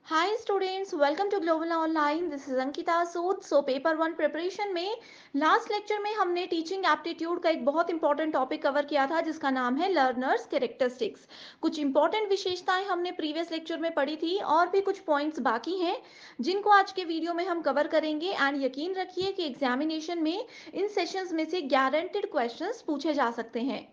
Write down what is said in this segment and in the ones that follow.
Hi students, welcome to Global Online. This is Ankita Sood. Paper one preparation में last lecture में हमने teaching aptitude का एक बहुत इंपॉर्टेंट टॉपिक कवर किया था जिसका नाम है लर्नर्स कैरेक्टरिस्टिक्स। कुछ इंपॉर्टेंट विशेषताएं हमने प्रीवियस लेक्चर में पढ़ी थी और भी कुछ पॉइंट्स बाकी हैं जिनको आज के वीडियो में हम कवर करेंगे। एंड यकीन रखिए कि एग्जामिनेशन में इन सेशंस में से गारंटेड क्वेश्चंस पूछे जा सकते हैं।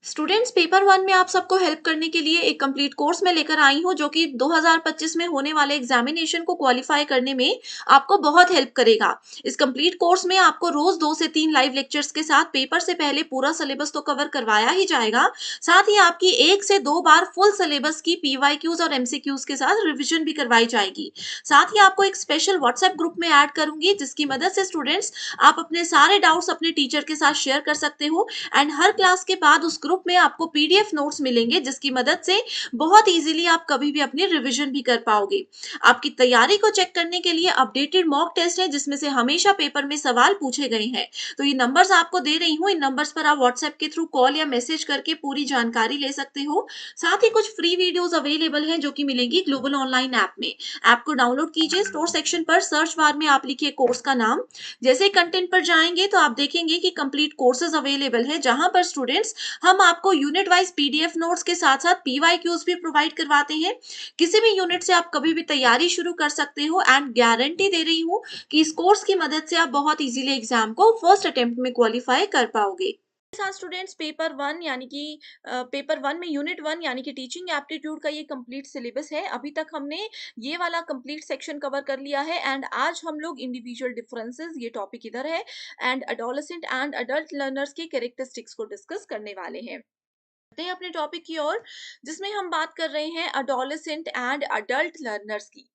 स्टूडेंट्स, पेपर वन में आप सबको हेल्प करने के लिए एक कंप्लीट कोर्स में लेकर आई हूँ जो कि 2025 में होने वाले एग्जामिनेशन को क्वालिफाई करने में आपको बहुत हेल्प करेगा। इस कंप्लीट कोर्स में आपको रोज 2 से 3 लाइव लेक्चर्स के साथ पेपर से पहले पूरा सिलेबस तो कवर करवाया ही जाएगा, साथ ही आपकी 1 से 2 बार फुल सिलेबस की पीवाईक्यूज और एमसीक्यूज के साथ रिविजन भी करवाई जाएगी। साथ ही आपको एक स्पेशल व्हाट्सएप ग्रुप में ऐड करूंगी जिसकी मदद से स्टूडेंट्स आप अपने सारे डाउट्स अपने टीचर के साथ शेयर कर सकते हो। एंड हर क्लास के बाद उस ग्रुप में आपको पीडीएफ नोट्स मिलेंगे जिसकी मदद से बहुत इजीली आप कभी भी अपनी रिवीजन भी कर पाओगे। आपकी तैयारी को चेक करने के लिए अपडेटेड मॉक टेस्ट है जिसमें से हमेशा पेपर में सवाल पूछे गए हैं। तो ये नंबर्स आपको दे रही हूँ, इन नंबर्स पर आप व्हाट्सएप के थ्रू कॉल या मैसेज करके पूरी जानकारी ले सकते हो। साथ ही कुछ फ्री वीडियोस अवेलेबल हैं जो कि मिलेंगी ग्लोबल ऑनलाइन ऐप में। ऐप को डाउनलोड कीजिए, स्टोर सेक्शन पर सर्च बार में आप लिखिए कोर्स का नाम। जैसे ही कंटेंट पर जाएंगे तो आप देखेंगे कि कंप्लीट कोर्सेज अवेलेबल है जहां पर स्टूडेंट्स हम आपको यूनिट वाइज पीडीएफ नोट्स के साथ साथ पीवाईक्यूज भी प्रोवाइड करवाते हैं। किसी भी यूनिट से आप कभी भी तैयारी शुरू कर सकते हो एंड गारंटी दे रही हूँ कि इस कोर्स की मदद से आप बहुत इजीली एग्जाम को फर्स्ट अटेम्प्ट में क्वालिफाई कर पाओगे। साथ स्टूडेंट्स, पेपर वन यानी कि पेपर वन में यूनिट वन यानी कि टीचिंग एप्टीट्यूड का ये कंप्लीट सिलेबस है। अभी तक हमने ये वाला कंप्लीट सेक्शन कवर कर लिया है एंड आज हम लोग इंडिविजुअल डिफरेंसेस, ये टॉपिक इधर है, and adolescent and adult learners के कैरेक्टरिस्टिक्स को डिस्कस करने वाले हैं। बढ़ते हैं अपने टॉपिक की ओर जिसमें हम बात कर रहे हैं अडोलेसेंट एंड अडल्ट लर्नर्स की।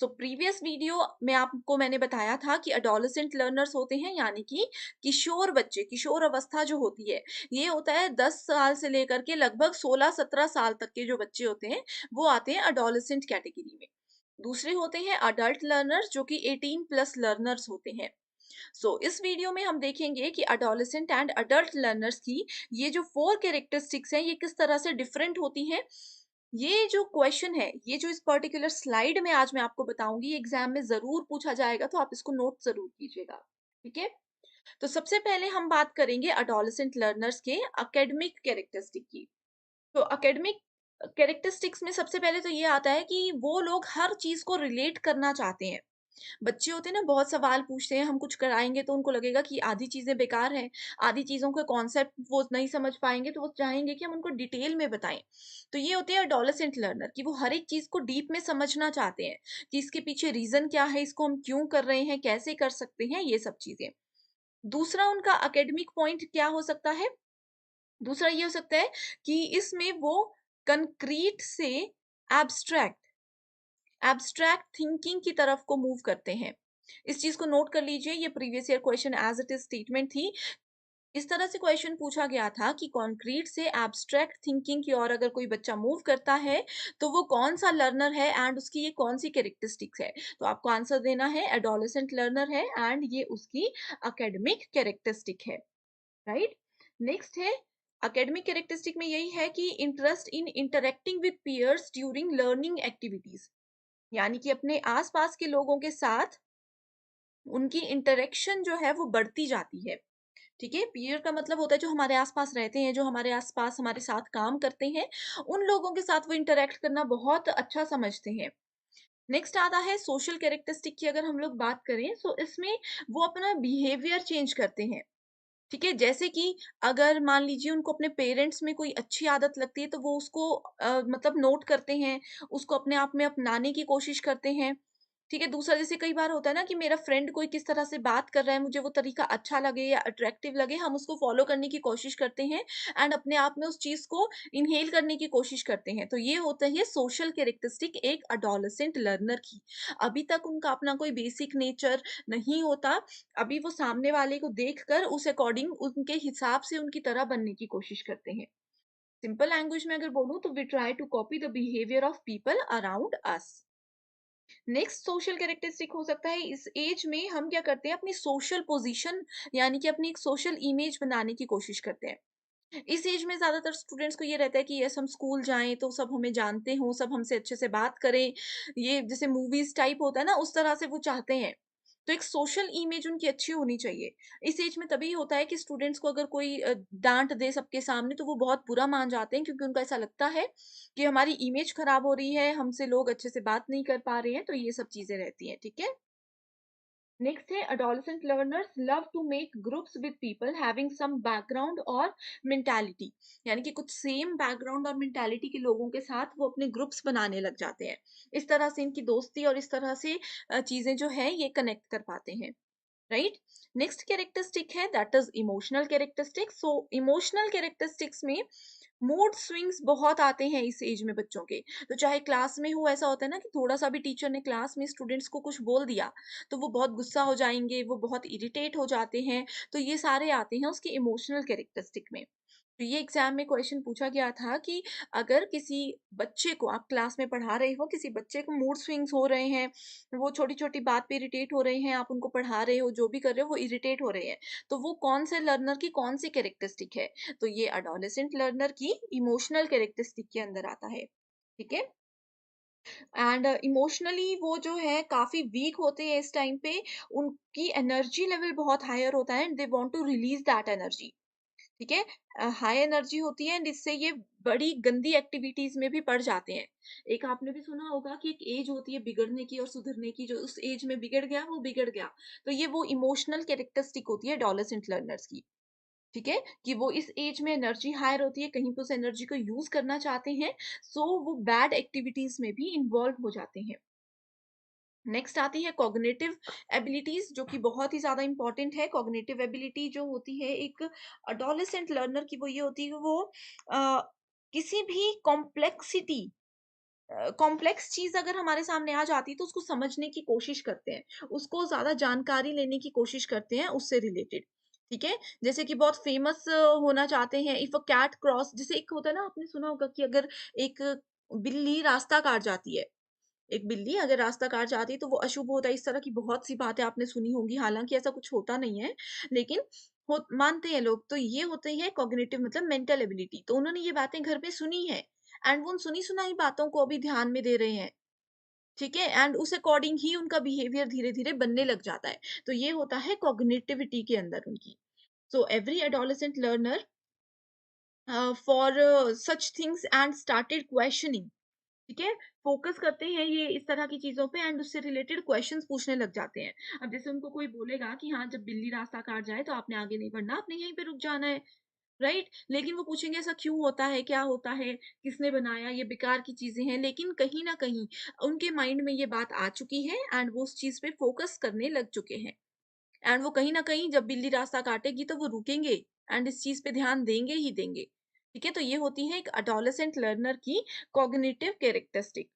तो प्रीवियस वीडियो में आपको मैंने बताया था कि अडोलेसेंट लर्नर्स होते हैं यानी कि किशोर बच्चे, किशोर अवस्था जो होती है ये होता है 10 साल से लेकर के लगभग 16-17 साल तक के जो बच्चे होते हैं वो आते हैं अडोलेसेंट कैटेगरी में। दूसरे होते हैं अडल्ट लर्नर्स जो कि 18 प्लस लर्नर्स होते हैं। इस वीडियो में हम देखेंगे कि अडोलेसेंट एंड अडल्ट लर्नर्स की ये जो 4 कैरेक्टरिस्टिक्स हैं ये किस तरह से डिफरेंट होती हैं। ये जो क्वेश्चन है, ये जो इस पर्टिकुलर स्लाइड में आज मैं आपको बताऊंगी एग्जाम में जरूर पूछा जाएगा, तो आप इसको नोट जरूर कीजिएगा। ठीक है, तो सबसे पहले हम बात करेंगे अडोलेसेंट लर्नर्स के एकेडमिक कैरेक्टरिस्टिक की। तो एकेडमिक कैरेक्टरिस्टिक्स में सबसे पहले तो ये आता है कि वो लोग हर चीज को रिलेट करना चाहते हैं। बच्चे होते हैं ना, बहुत सवाल पूछते हैं, हम कुछ कराएंगे तो उनको लगेगा कि आधी चीजें बेकार हैं, आधी चीजों के कॉन्सेप्ट वो नहीं समझ पाएंगे, तो वो चाहेंगे कि हम उनको डिटेल में बताएं। तो ये होते हैं एडोलेसेंट लर्नर कि वो हर एक चीज को डीप में समझना चाहते हैं कि इसके पीछे रीजन क्या है, इसको हम क्यों कर रहे हैं, कैसे कर सकते हैं, ये सब चीजें। दूसरा उनका एकेडमिक पॉइंट क्या हो सकता है, दूसरा ये हो सकता है कि इसमें वो कंक्रीट से एब्स्ट्रैक्ट एब्स्ट्रैक्ट थिंकिंग की तरफ को मूव करते हैं। इस चीज को नोट कर लीजिए, ये previous year question as it is statement थी। इस तरह से क्वेश्चन पूछा गया था कि कॉन्क्रीट से एब्स्ट्रैक्ट थिंकिंग की ओर अगर कोई बच्चा मूव करता है तो वो कौन सा लर्नर है एंड उसकी ये कौन सी कैरेक्टरिस्टिक्स है। तो आपको आंसर देना है एडोलेसेंट लर्नर है एंड ये उसकी एकेडमिक कैरेक्टरिस्टिक है। राइट, नेक्स्ट है एकेडमिक कैरेक्टरिस्टिक में यही है कि interest in interacting with peers during learning activities, यानी कि अपने आसपास के लोगों के साथ उनकी इंटरेक्शन जो है वो बढ़ती जाती है। ठीक है, पीयर का मतलब होता है जो हमारे आसपास रहते हैं, जो हमारे आसपास हमारे साथ काम करते हैं, उन लोगों के साथ वो इंटरेक्ट करना बहुत अच्छा समझते हैं। नेक्स्ट आता है सोशल कैरेक्टरिस्टिक की। अगर हम लोग बात करें तो इसमें वो अपना बिहेवियर चेंज करते हैं। ठीक है, जैसे कि अगर मान लीजिए उनको अपने पेरेंट्स में कोई अच्छी आदत लगती है तो वो उसको मतलब नोट करते हैं, उसको अपने आप में अपनाने की कोशिश करते हैं। ठीक है, दूसरा जैसे कई बार होता है ना कि मेरा फ्रेंड कोई किस तरह से बात कर रहा है, मुझे वो तरीका अच्छा लगे या अट्रैक्टिव लगे, हम उसको फॉलो करने की कोशिश करते हैं एंड अपने आप में उस चीज को इनहेल करने की कोशिश करते हैं। तो ये होता है सोशल कैरेक्टरिस्टिक एक अडोलेसेंट लर्नर की। अभी तक उनका अपना कोई बेसिक नेचर नहीं होता, अभी वो सामने वाले को देखकर उस अकॉर्डिंग उनके हिसाब से उनकी तरह बनने की कोशिश करते हैं। सिंपल लैंग्वेज में अगर बोलूं तो we try to copy the behaviour of people around us. Next social characteristic हो सकता है इस एज में हम क्या करते हैं, अपनी सोशल पोजीशन यानी कि अपनी एक सोशल इमेज बनाने की कोशिश करते हैं। इस एज में ज़्यादातर स्टूडेंट्स को ये रहता है कि यस हम स्कूल जाएँ तो सब हमें जानते हों, सब हमसे अच्छे से बात करें। ये जैसे मूवीज़ टाइप होता है ना, उस तरह से वो चाहते हैं। तो एक सोशल इमेज उनकी अच्छी होनी चाहिए। इस एज में तभी होता है कि स्टूडेंट्स को अगर कोई डाँट दे सबके सामने तो वो बहुत बुरा मान जाते हैं, क्योंकि उनको ऐसा लगता है कि हमारी इमेज खराब हो रही है, हमसे लोग अच्छे से बात नहीं कर पा रहे हैं, तो ये सब चीज़ें रहती हैं, ठीक है? नेक्स्ट है adolescent learners love to make groups with people having some background और mentality, यानी कि कुछ सेम बैकग्राउंड और मेंटालिटी के लोगों के साथ वो अपने ग्रुप्स बनाने लग जाते हैं। इस तरह से इनकी दोस्ती और इस तरह से चीजें जो है ये कनेक्ट कर पाते हैं। राइट। नेक्स्ट कैरेक्टरिस्टिक है that is emotional characteristic. So emotional characteristics में मूड स्विंग्स बहुत आते हैं इस एज में बच्चों के। तो चाहे क्लास में हो, ऐसा होता है ना कि थोड़ा सा भी टीचर ने क्लास में स्टूडेंट्स को कुछ बोल दिया तो वो बहुत गुस्सा हो जाएंगे, वो बहुत इरिटेट हो जाते हैं। तो ये सारे आते हैं उसके इमोशनल कैरेक्टरिस्टिक में। तो ये एग्जाम में क्वेश्चन पूछा गया था कि अगर किसी बच्चे को आप क्लास में पढ़ा रहे हो, किसी बच्चे को मूड स्विंग्स हो रहे हैं, वो छोटी-छोटी बात पे इरिटेट हो रहे हैं, आप उनको पढ़ा रहे हो, जो भी कर रहे हो वो इरिटेट हो रहे हैं, तो वो कौन से लर्नर की कौन-सी कैरेक्टरिस्टिक है? तो ये एडोलेसेंट लर्नर की इमोशनल कैरेक्टरिस्टिक के अंदर आता है। ठीक है? एंड इमोशनली वो जो है काफ़ी वीक होते हैं इस टाइम पे, उनकी एनर्जी लेवल बहुत हायर होता है and they want to release that energy. ठीक है? हाई एनर्जी होती है एंड इससे ये बड़ी गंदी एक्टिविटीज़ में भी पड़ जाते हैं। एक आपने भी सुना होगा कि एक एज होती है बिगड़ने की और सुधरने की, जो उस एज में बिगड़ गया, वो बिगड़ गया। तो ये वो इमोशनल कैरेक्टरिस्टिक होती है एडोलेसेंट लर्नर्स की। ठीक है? कि वो इस एज में एनर्जी हायर होती है, कहीं पे उस एनर्जी को यूज़ करना चाहते हैं, सो वो बैड एक्टिविटीज़ में भी इन्वॉल्व हो जाते हैं। नेक्स्ट आती है कॉग्निटिव एबिलिटीज, जो कि बहुत ही ज्यादा इंपॉर्टेंट है। कॉग्निटिव एबिलिटी जो होती है एक अडोलेसेंट लर्नर की, वो ये होती है कि वो अ, किसी भी कॉम्प्लेक्स चीज अगर हमारे सामने आ जाती है तो उसको समझने की कोशिश करते हैं, उसको ज्यादा जानकारी लेने की कोशिश करते हैं उससे रिलेटेड। ठीक है? जैसे कि बहुत फेमस होना चाहते हैं। इफ अ कैट क्रॉस, जैसे एक होता है ना, आपने सुना होगा कि अगर एक बिल्ली रास्ता काट जाती है, एक बिल्ली अगर रास्ता काट जाती है तो वो अशुभ होता है। इस तरह की बहुत सी बातें आपने सुनी होंगी, हालाँकि ऐसा कुछ होता नहीं है, लेकिन हो मानते हैं लोग। तो ये होती है कॉग्निटिव मतलब मेंटल एबिलिटी। तो उन्होंने ये बातें घर पे सुनी है एंड वो उन सुनी-सुनाई बातों को अभी ध्यान में दे रहे हैं, ठीक है? एंड उस अकॉर्डिंग ही उनका बिहेवियर धीरे-धीरे बनने लग जाता है। तो ये होता है कॉग्निटिविटी के अंदर उनकी। So every adolescent learner for such things and started questioning. ठीक है? फ़ोकस करते हैं ये इस तरह की चीज़ों पे एंड उससे रिलेटेड क्वेश्चन्स पूछने लग जाते हैं। अब जैसे उनको कोई बोलेगा कि हाँ, जब बिल्ली रास्ता काट जाए तो आपने आगे नहीं बढ़ना, आपने यहीं पे रुक जाना है, राइट? लेकिन वो पूछेंगे ऐसा क्यों होता है, क्या होता है, किसने बनाया, ये बेकार की चीज़ें हैं। लेकिन कहीं न कहीं उनके माइंड में ये बात आ चुकी है एंड वो उस चीज़ पे फ़ोकस करने लग चुके हैं। एंड वो कहीं न कहीं जब बिल्ली रास्ता काटेगी तो वो रुकेंगे एंड इस चीज़ पे ध्यान देंगे ही देंगे। ठीक है? तो ये होती है एक एडोलेसेंट लर्नर की कॉग्निटिव कैरेक्टरिस्टिक।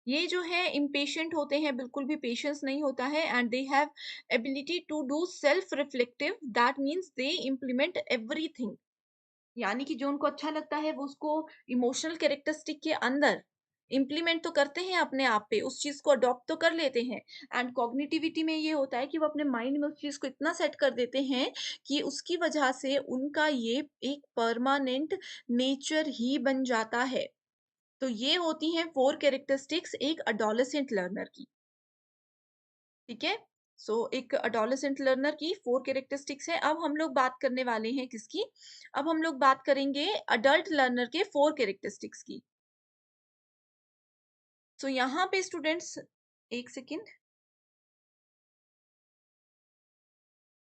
ये जो है इम्पेशेंट होते हैं, बिल्कुल भी पेशेंस नहीं होता है and they have ability to do self reflective, that means they implement everything. यानी कि जो उनको अच्छा लगता है वो उसको इमोशनल कैरेक्टरिस्टिक के अंदर इम्प्लीमेंट तो करते हैं अपने आप पे, उस चीज को अडॉप्ट तो कर लेते हैं। एंड कॉग्निटिविटी में ये होता है कि वो अपने माइंड में उस चीज को इतना सेट कर देते हैं कि उसकी वजह से उनका ये एक परमानेंट नेचर ही बन जाता है। तो ये होती हैं 4 कैरेक्टरिस्टिक्स एक एडोलेसेंट लर्नर की, ठीक है? सो एक एडोलेसेंट लर्नर की 4 कैरेक्टरिस्टिक्स है। अब हम लोग बात करने वाले हैं किसकी? अब हम लोग बात करेंगे एडल्ट लर्नर के 4 कैरेक्टरिस्टिक्स की। सो यहाँ पे स्टूडेंट्स, 1 सेकंड।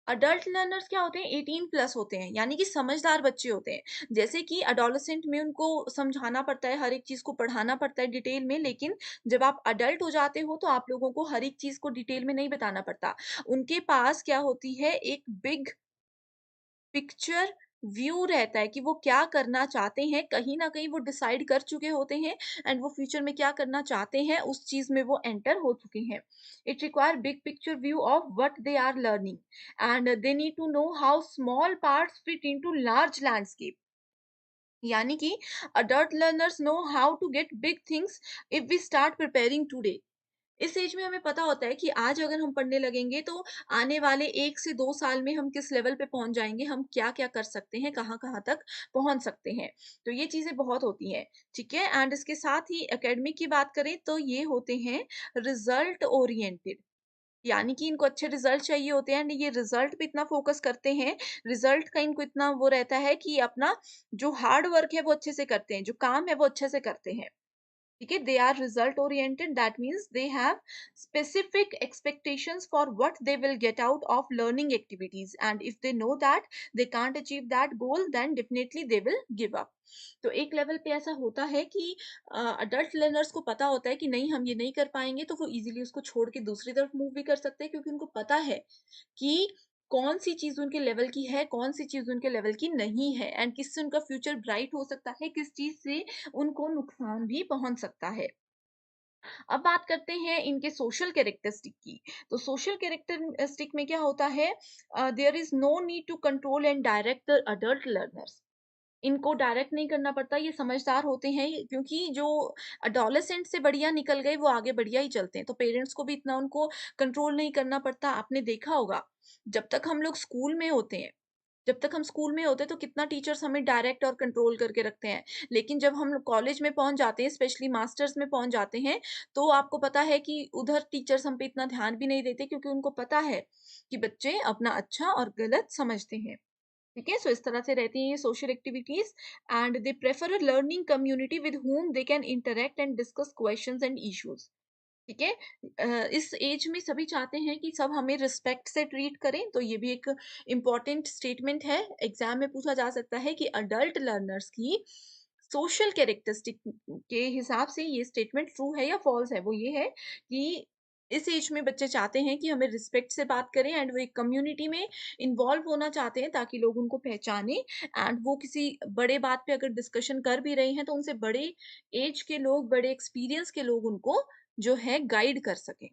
अडल्ट लर्नर्स क्या होते हैं? 18 प्लस होते हैं, यानी कि समझदार बच्चे होते हैं। जैसे कि एडोलेसेंट में उनको समझाना पड़ता है, हर एक चीज़ को पढ़ाना पड़ता है डिटेल में, लेकिन जब आप अडल्ट हो जाते हो तो आप लोगों को हर एक चीज़ को डिटेल में नहीं बताना पड़ता। उनके पास क्या होती है, एक बिग पिक्चर व्यू रहता है कि वो क्या करना चाहते हैं। कहीं न कहीं वो डिसाइड कर चुके होते हैं एंड वो फ्यूचर में क्या करना चाहते हैं, उस चीज़ में वो एंटर हो चुके हैं। It require big picture view of what they are learning and they need to know how small parts fit into large landscape. यानी कि adult learners know how to get big things if we start preparing today. इस age में हमें पता होता है कि आज अगर हम पढ़ने लगेंगे तो आने वाले 1 से 2 साल में हम किस लेवल पे पहुँच जाएँगे, हम क्या-क्या कर सकते हैं, कहाँ-कहाँ तक पहुँच सकते हैं। तो ये चीज़ें बहुत होती हैं, ठीक है? एंड इसके साथ ही एकेडमिक की बात करें तो ये होते हैं रिज़ल्ट ओरिएंटेड, यानी कि इनको अच्छे रिज़ल्ट चाहिए होते हैं एंड ये रिज़ल्ट पे इतना फ़ोकस करते हैं, रिज़ल्ट का इनको इतना वो रहता है कि अपना जो हार्ड वर्क है वो अच्छे से करते हैं, जो काम है वो अच्छे से करते हैं। ठीक है, they are result oriented, that means they have specific expectations for what they will get out of learning activities, and if they know that they can't achieve that goal then definitely they will give up. तो एक level पे ऐसा होता है कि adult learners को पता होता है कि नहीं हम ये नहीं कर पाएंगे, तो वो इजीली उसको छोड़ के दूसरी तरफ मूव भी कर सकते हैं, क्योंकि उनको पता है कि कौन-सी चीज़ उनके लेवल की है, कौन-सी चीज़ उनके लेवल की नहीं है एंड किससे उनका फ्यूचर ब्राइट हो सकता है, किस चीज़ से उनको नुकसान भी पहुँच सकता है। अब बात करते हैं इनके सोशल कैरेक्टरिस्टिक की। तो सोशल कैरेक्टरिस्टिक में क्या होता है, there is no need to control and direct the adult learners. इनको डायरेक्ट नहीं करना पड़ता, ये समझदार होते हैं, क्योंकि जो एडोलेसेंट से बढ़िया निकल गए, वो आगे बढ़िया ही चलते हैं। तो पेरेंट्स को भी इतना उनको कंट्रोल नहीं करना पड़ता। आपने देखा होगा, जब तक हम लोग स्कूल में होते हैं, जब तक हम स्कूल में होते हैं तो कितना टीचर्स हमें डायरेक्ट और कंट्रोल करके रखते हैं। लेकिन जब हम कॉलेज में पहुँच जाते हैं, स्पेशली मास्टर्स में पहुँच जाते हैं, तो आपको पता है कि उधर टीचर्स हम पे इतना ध्यान भी नहीं देते, क्योंकि उनको पता है कि बच्चे अपना अच्छा और गलत समझते हैं। ठीक है? सो इस तरह से रहती हैं ये social activities and they prefer a learning community with whom they can interact and discuss questions and issues. ठीक है? इस एज में सभी चाहते हैं कि सब हमें रिस्पेक्ट से ट्रीट करें, तो ये भी एक इम्पोर्टेंट स्टेटमेंट है। एग्ज़ाम में पूछा जा सकता है कि अडल्ट लर्नर्स की सोशल कैरेक्टरिस्टिक के हिसाब से ये स्टेटमेंट ट्रू है या फ़ॉल्स है। वो ये है कि इस एज में बच्चे चाहते हैं कि हमें रिस्पेक्ट से बात करें एंड वो एक कम्युनिटी में इन्वॉल्व होना चाहते हैं, ताकि लोग उनको पहचानें एंड वो किसी बड़े बात पे अगर डिस्कशन कर भी रहे हैं, तो उनसे बड़े एज के लोग, बड़े एक्सपीरियंस के लोग उनको जो है गाइड कर सकें।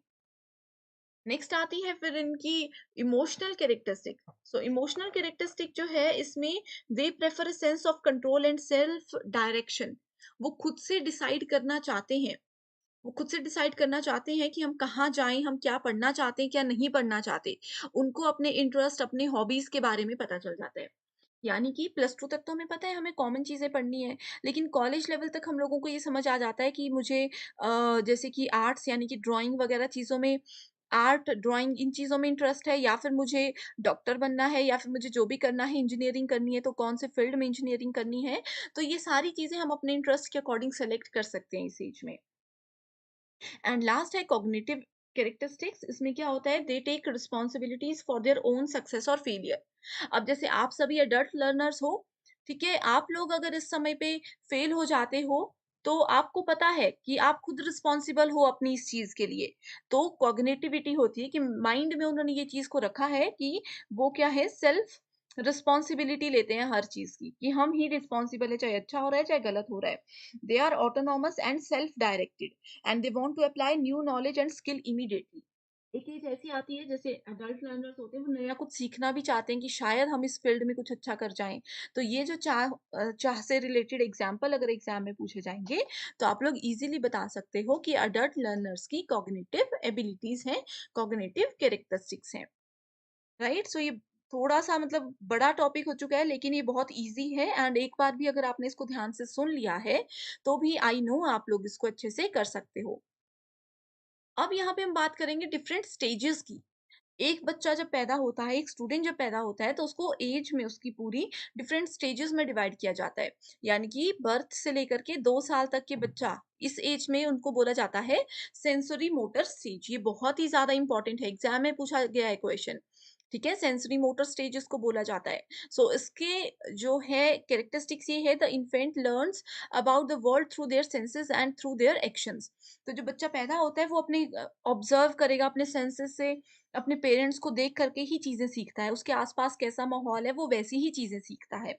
नेक्स्ट आती है फिर इनकी emotional characteristic. So emotional characteristic जो है इसमें दे prefer a sense of control and self direction. वो खुद से डिसाइड करना चाहते हैं, वो खुद से डिसाइड करना चाहते हैं कि हम कहाँ जाएँ, हम क्या पढ़ना चाहते हैं, क्या नहीं पढ़ना चाहते। उनको अपने इंटरेस्ट, अपने हॉबीज़ के बारे में पता चल जाता है। यानी कि प्लस 2 तक तो हमें पता है हमें कॉमन चीज़ें पढ़नी है, लेकिन कॉलेज लेवल तक हम लोगों को ये समझ आ जाता है कि मुझे जैसे कि आर्ट्स यानी कि ड्राइंग वगैरह चीज़ों में, आर्ट, ड्राइंग इन चीज़ों में इंटरेस्ट है, या फिर मुझे डॉक्टर बनना है, या फिर मुझे जो भी करना है, इंजीनियरिंग करनी है, तो कौन से फील्ड में इंजीनियरिंग करनी है। तो ये सारी चीज़ें हम अपने इंटरेस्ट के अकॉर्डिंग सेलेक्ट कर सकते हैं इस एज में। एंड लास्ट है कॉग्निटिव कैरेक्टरिस्टिक्स। इसमें क्या होता है, they take responsibilities for their own success और फेलियर। अब जैसे आप सभी अडल्ट लर्नर्स हो, ठीक है, आप लोग अगर इस समय पे फेल हो जाते हो, तो आपको पता है कि आप खुद रिस्पॉन्सिबल हो अपनी इस चीज के लिए। तो कॉग्निटिविटी होती है कि माइंड में उन्होंने ये चीज को रखा है कि वो क्या है, सेल्फ रिस्पॉन्सिबिलिटी लेते हैं हर चीज की, कि हम ही रिस्पॉन्सिबल है, चाहे अच्छा हो रहा है चाहे गलत हो रहा है। They are autonomous and self directed and they want to apply new knowledge and skill immediately. एक एज ऐसी आती है, जैसे एडल्ट लर्नर्स होते हैं, वो नया कुछ सीखना भी चाहते हैं कि शायद हम इस फील्ड में कुछ अच्छा कर जाएं। तो ये जो चाह से रिलेटेड एग्जाम्पल अगर एग्जाम में पूछे जाएंगे, तो आप लोग इजीली बता सकते हो कि अडल्ट लर्नर्स की कॉग्निटिव एबिलिटीज हैं, कॉग्निटिव कैरेक्टरिस्टिक्स हैं। राइट? सो ये थोड़ा-सा मतलब बड़ा टॉपिक हो चुका है, लेकिन ये बहुत ईज़ी है एंड एक बार भी अगर आपने इसको ध्यान से सुन लिया है, तो भी आई नो आप लोग इसको अच्छे से कर सकते हो। अब यहाँ पे हम बात करेंगे डिफरेंट स्टेजेस की। एक बच्चा जब पैदा होता है, एक स्टूडेंट जब पैदा होता है, तो उसको एज में उसकी पूरी डिफरेंट स्टेजेस में डिवाइड किया जाता है। यानी कि बर्थ से लेकर के 2 साल तक के बच्चा, इस एज में उनको बोला जाता है सेंसरी मोटर स्टेज। ये बहुत ही ज़्यादा इंपॉर्टेंट है, एग्ज़ाम में पूछा गया है क्वेश्चन। ठीक है? सेंसरी मोटर स्टेज इसको बोला जाता है। सो इसके जो है कैरेक्टरिस्टिक्स ये है, the infant learns about the world through their senses and through their actions. तो जो बच्चा पैदा होता है वो अपने ऑब्जर्व करेगा अपने सेंसेस से, अपने पेरेंट्स को देख करके ही चीज़ें सीखता है, उसके आस-पास कैसा माहौल है वो वैसी ही चीज़ें सीखता है।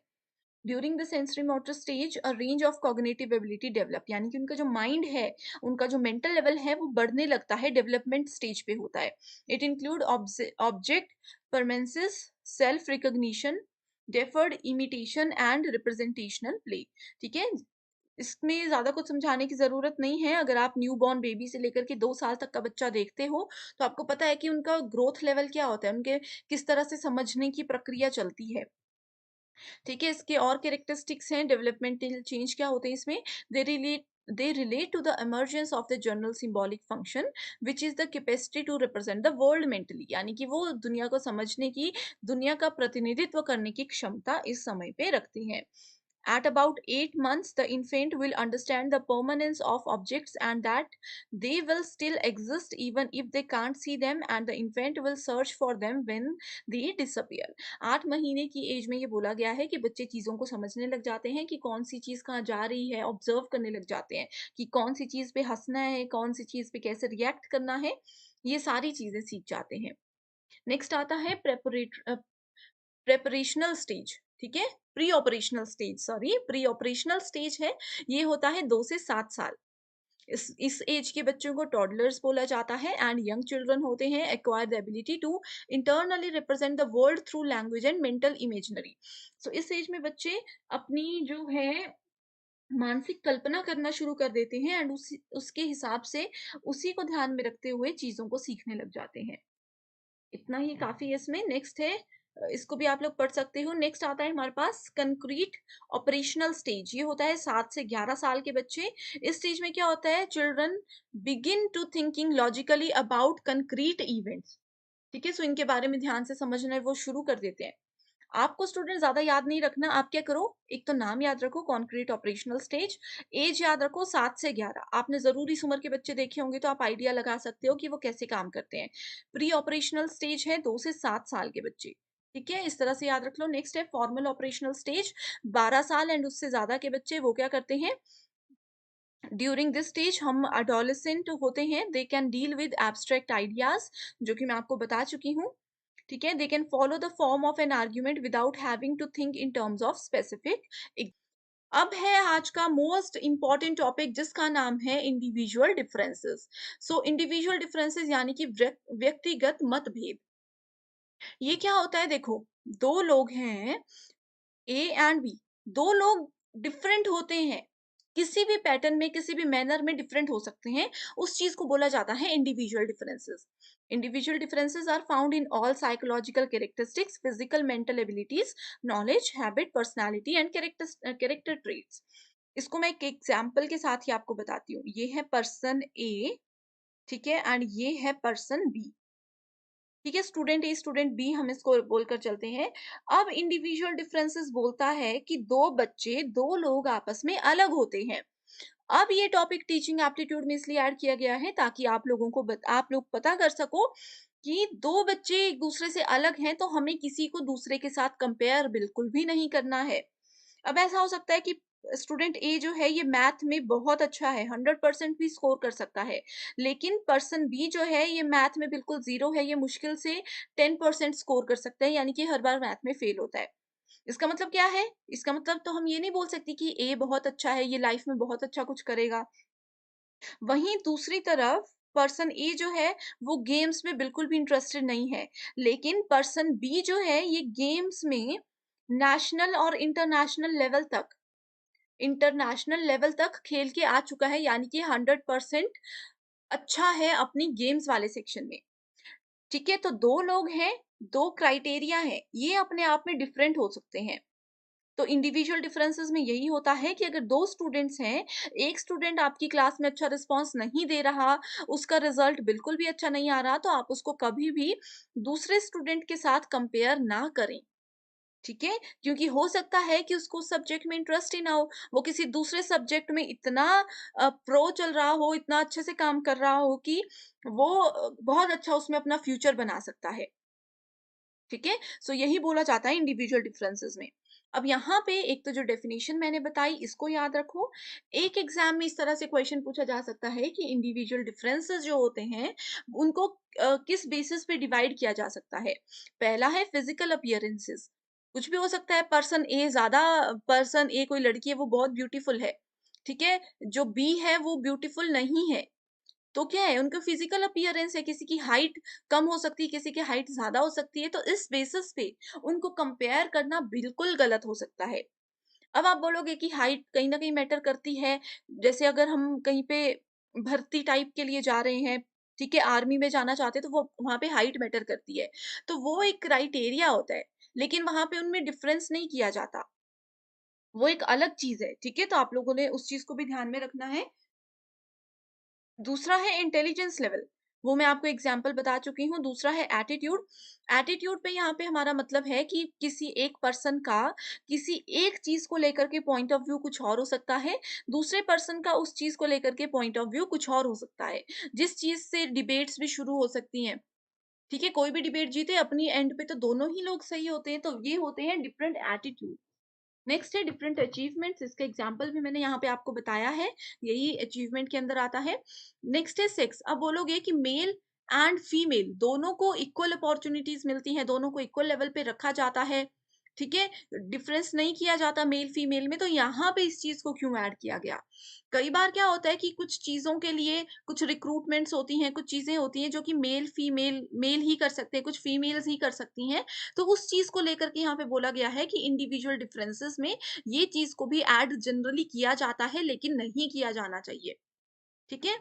During the sensory motor stage a range of cognitive ability develop, यानी कि उनका जो माइंड है, उनका जो मेंटल लेवल है वो बढ़ने लगता है, डेवलपमेंट स्टेज पे होता है। It include object permanences, self recognition, deferred imitation and representational play. ठीक है? इसमें ज़्यादा कुछ समझाने की ज़रूरत नहीं है। अगर आप न्यूबॉर्न बेबी से लेकर के 2 साल तक का बच्चा देखते हो, तो आपको पता है कि उनका ग्रोथ लेवल क्या होता है, उनके किस तरह से समझने की प्रक्रिया चलती है। ठीक है, इसके और कैरेक्टरिस्टिक्स हैं, डेवलपमेंटल चेंज क्या होते हैं इसमें? They relate to the emergence of the general symbolic function which is the capacity to represent the world mentally, यानी कि वो दुनिया को समझने की, दुनिया का प्रतिनिधित्व करने की क्षमता इस समय पे रखती हैं। At about 8 months, the infant will understand the permanence of objects and that they will still exist even if they can't see them, and the infant will search for them when they disappear. 8 महीने की as में ये बोला गया है कि बच्चे चीज़ों को समझने लग जाते हैं कि कौन सी चीज़ कहाँ जा रही है, ऑब्जर्व करने लग जाते हैं कि कौन सी चीज़ पे हंसना है, कौन सी चीज़ पे कैसे रिएक्ट करना है, ये सारी चीज़ें सीख जाते हैं। नेक्स्ट आता है प्रेपरेशनल स्टेज। ठीक है, pre operational stage, sorry, pre operational stage है, ये होता है 2 से 7 साल। इस एज के बच्चों को टॉडलर्स बोला जाता है एंड यंग चिल्ड्रन होते हैं acquire the ability to internally represent the world through language and mental imaginary. So इस एज में बच्चे अपनी जो है मानसिक कल्पना करना शुरू कर देते हैं एंड उसके हिसाब से उसी को ध्यान में रखते हुए चीजों को सीखने लग जाते हैं। इतना ही काफ़ी है इसमें। नेक्स्ट है इसको भी आप लोग पढ़ सकते हो। नेक्स्ट आता है हमारे पास कंक्रीट ऑपरेशनल स्टेज। ये होता है 7 से 11 साल के बच्चे। इस स्टेज में क्या होता है, children begin to thinking logically about concrete events. ठीक है, सो इनके बारे में ध्यान से समझना वो शुरू कर देते हैं। आपको स्टूडेंट ज़्यादा याद नहीं रखना, आप क्या करो, एक तो नाम याद रखो कॉन्क्रीट ऑपरेशनल स्टेज, एज याद रखो 7 से 11। आपने ज़रूर इस उम्र के बच्चे देखे होंगे तो आप आइडिया लगा सकते हो कि वो कैसे काम करते हैं। प्री ऑपरेशनल स्टेज है 2 से 7 साल के बच्चे। ठीक है, इस तरह से याद रख लो। नेक्स्ट है फॉर्मल ऑपरेशनल स्टेज, 12 साल एंड उससे ज़्यादा के बच्चे वो क्या करते हैं, ड्यूरिंग दिस स्टेज हम अडोलेसेंट होते हैं, they can deal with abstract ideas, जो कि मैं आपको बता चुकी हूँ। ठीक है, they can follow the form of an argument without having to think in terms of specific. अब है आज का मोस्ट इंपॉर्टेंट टॉपिक जिसका नाम है individual differences. So individual differences यानी कि व्यक्तिगत मतभेद। ये क्या होता है, देखो, दो लोग हैं ए एंड बी, दो लोग डिफरेंट होते हैं, किसी भी पैटर्न में, किसी भी मैनर में डिफरेंट हो सकते हैं, उस चीज को बोला जाता है individual differences. Individual differences are found in all psychological characteristics, physical mental abilities, knowledge, habit, personality and character traits. इसको मैं एक एग्जाम्पल के साथ ही आपको बताती हूँ। ये है पर्सन ए, ठीक है, एंड ये है पर्सन बी। ठीक है, स्टूडेंट ए स्टूडेंट बी हम इसको बोलकर चलते हैं। अब इंडिविजुअल डिफरेंसेस बोलता है कि दो बच्चे, दो लोग आपस में अलग होते हैं। अब ये टॉपिक टीचिंग एप्टीट्यूड में इसलिए ऐड किया गया है ताकि आप लोगों को आप लोग पता कर सको कि दो बच्चे एक दूसरे से अलग हैं, तो हमें किसी को दूसरे के साथ कंपेयर बिल्कुल भी नहीं करना है। अब ऐसा हो सकता है कि स्टूडेंट ए जो है ये मैथ में बहुत अच्छा है, 100% भी स्कोर कर सकता है, लेकिन पर्सन बी जो है ये मैथ में बिल्कुल जीरो है, ये मुश्किल से 10% स्कोर कर सकता है, यानी कि हर बार मैथ में फेल होता है। इसका मतलब क्या है, इसका मतलब तो हम ये नहीं बोल सकते कि ए बहुत अच्छा है, ये लाइफ में बहुत अच्छा कुछ करेगा। वहीं दूसरी तरफ पर्सन ए जो है वो गेम्स में बिल्कुल भी इंटरेस्टेड नहीं है, लेकिन पर्सन बी जो है ये गेम्स में नेशनल और इंटरनेशनल लेवल तक खेल के आ चुका है, यानी कि 100% अच्छा है अपनी गेम्स वाले सेक्शन में। ठीक है, तो दो लोग हैं, दो क्राइटेरिया हैं, ये अपने आप में डिफरेंट हो सकते हैं। तो इंडिविजुअल डिफरेंसेस में यही होता है कि अगर दो स्टूडेंट्स हैं, एक स्टूडेंट आपकी क्लास में अच्छा रिस्पॉन्स नहीं दे रहा, उसका रिजल्ट बिल्कुल भी अच्छा नहीं आ रहा, तो आप उसको कभी भी दूसरे स्टूडेंट के साथ कंपेयर ना करें। ठीक है, क्योंकि हो सकता है कि उसको उस सब्जेक्ट में इंटरेस्ट ही ना हो, वो किसी दूसरे सब्जेक्ट में इतना प्रो चल रहा हो, इतना अच्छे से काम कर रहा हो कि वो बहुत अच्छा उसमें अपना फ्यूचर बना सकता है। ठीक है, सो यही बोला जाता है इंडिविजुअल डिफरेंसेस में। अब यहाँ पे एक तो जो डेफिनेशन मैंने बताई इसको याद रखो। एक एग्जाम में इस तरह से क्वेश्चन पूछा जा सकता है कि इंडिविजुअल डिफरेंसेस जो होते हैं उनको किस बेसिस पे डिवाइड किया जा सकता है। पहला है फिजिकल अपीयरेंसेस, कुछ भी हो सकता है, पर्सन ए कोई लड़की है वो बहुत ब्यूटीफुल है, ठीक है, जो बी है वो ब्यूटीफुल नहीं है, तो क्या है, उनका फिजिकल अपीयरेंस है, किसी की हाइट कम हो सकती है, किसी की हाइट ज्यादा हो सकती है, तो इस बेसिस पे उनको कंपेयर करना बिल्कुल गलत हो सकता है। अब आप बोलोगे कि हाइट कहीं न कहीं मैटर करती है, जैसे अगर हम कहीं पे भर्ती टाइप के लिए जा रहे हैं, ठीक है, आर्मी में जाना चाहते हैं, तो वो वहाँ पे हाइट मैटर करती है। तो वो एक क्राइटेरिया होता है, लेकिन वहाँ पे उनमें डिफरेंस नहीं किया जाता, वो एक अलग चीज़ है, ठीक है? तो आप लोगों ने उस चीज़ को भी ध्यान में रखना है। दूसरा है इंटेलिजेंस लेवल, वो मैं आपको एग्जांपल बता चुकी हूँ। दूसरा है एटीट्यूड। एटीट्यूड पे यहाँ पे हमारा मतलब है कि किसी एक पर्सन का किसी एक चीज़ को लेकर के पॉइंट ऑफ व्यू कुछ और हो सकता है, दूसरे पर्सन का उस चीज़ को लेकर के पॉइंट ऑफ व्यू कुछ और हो सकता है, जिस चीज़ से डिबेट्स भी शुरू हो सकती हैं। ठीक है? कोई भी डिबेट जीते अपनी एंड पे तो दोनों ही लोग सही होते हैं, तो ये होते हैं डिफरेंट एटीट्यूड। नेक्स्ट है डिफरेंट अचीवमेंट्स, इसका एग्जांपल भी मैंने यहाँ पे आपको बताया है, यही अचीवमेंट के अंदर आता है। नेक्स्ट है सेक्स। अब बोलोगे कि मेल एंड फीमेल दोनों को इक्वल अपॉर्चुनिटीज मिलती हैं, दोनों को इक्वल लेवल पे रखा जाता है, ठीक है, डिफरेंस नहीं किया जाता मेल फीमेल में, तो यहाँ पे इस चीज को क्यों ऐड किया गया? कई बार क्या होता है कि कुछ चीजों के लिए कुछ रिक्रूटमेंट्स होती हैं, कुछ चीजें होती हैं जो कि मेल फीमेल मेल ही कर सकते हैं, कुछ फीमेल्स ही कर सकती हैं, तो उस चीज़ को लेकर के यहाँ पे बोला गया है कि इंडिविजुअल डिफरेंसेस में ये चीज़ को भी ऐड जनरली किया जाता है, लेकिन नहीं किया जाना चाहिए। ठीक है?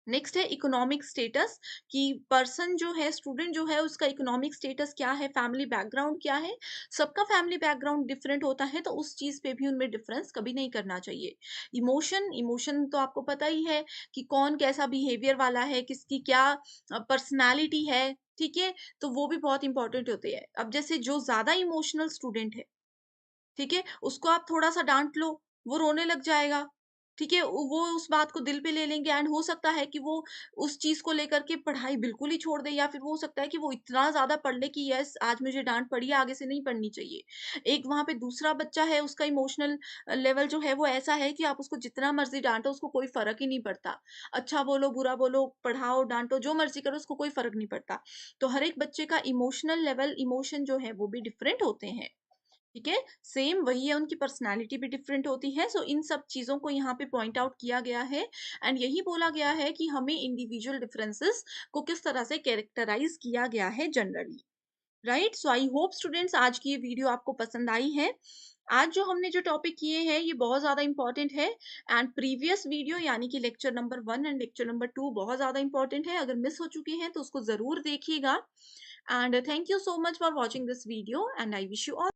नेक्स्ट है इकोनॉमिक स्टेटस, कि पर्सन जो है, स्टूडेंट जो है, उसका इकोनॉमिक स्टेटस क्या है, फैमिली बैकग्राउंड क्या है। सबका फैमिली बैकग्राउंड डिफरेंट होता है, तो उस चीज़ पे भी उनमें डिफरेंस कभी नहीं करना चाहिए। इमोशन, इमोशन तो आपको पता ही है कि कौन कैसा बिहेवियर वाला है, किसकी क्या पर्सनैलिटी है, ठीक है? तो वो भी बहुत इंपॉर्टेंट होते हैं। अब जैसे जो ज़्यादा इमोशनल स्टूडेंट है, ठीक है? उसको आप थोड़ा-सा डाँट लो, वो रोने लग जाएगा, ठीक है? वो उस बात को दिल पे ले लेंगे एंड हो सकता है कि वो उस चीज़ को लेकर के पढ़ाई बिल्कुल ही छोड़ दे, या फिर वो हो सकता है कि वो इतना ज़्यादा पढ़ ले कि यस, आज मुझे डाँट पड़ी है, आगे से नहीं पढ़नी चाहिए। एक वहाँ पे दूसरा बच्चा है, उसका इमोशनल लेवल जो है वो ऐसा है कि आप उसको जितना मर्ज़ी डाँटो, उसको कोई फ़र्क ही नहीं पड़ता। अच्छा बोलो, बुरा बोलो, पढ़ाओ, डाँटो, जो मर्ज़ी करो, उसको कोई फ़र्क नहीं पड़ता। तो हर एक बच्चे का इमोशनल लेवल, इमोशन जो है वो भी डिफरेंट होते हैं। ठीक है? सेम वही है, उनकी पर्सनैलिटी भी डिफरेंट होती है। सो इन सब चीज़ों को यहाँ पे पॉइंट आउट किया गया है एंड यही बोला गया है कि हमें इंडिविजुअल डिफरेंसेस को किस तरह से कैरेक्टराइज़ किया गया है generally, right? So I hope students आज की ये वीडियो आपको पसंद आई है। आज जो हमने जो टॉपिक किए हैं ये बहुत ज़्यादा इम्पोर्टेंट है एंड प्रीवियस वीडियो यानी कि lecture number 1 and lecture number 2 बहुत ज़्यादा इम्पोर्टेंट है। अगर मिस हो चुके हैं तो उसको ज़रूर देखिएगा and thank you so much for watching this video and I wish you all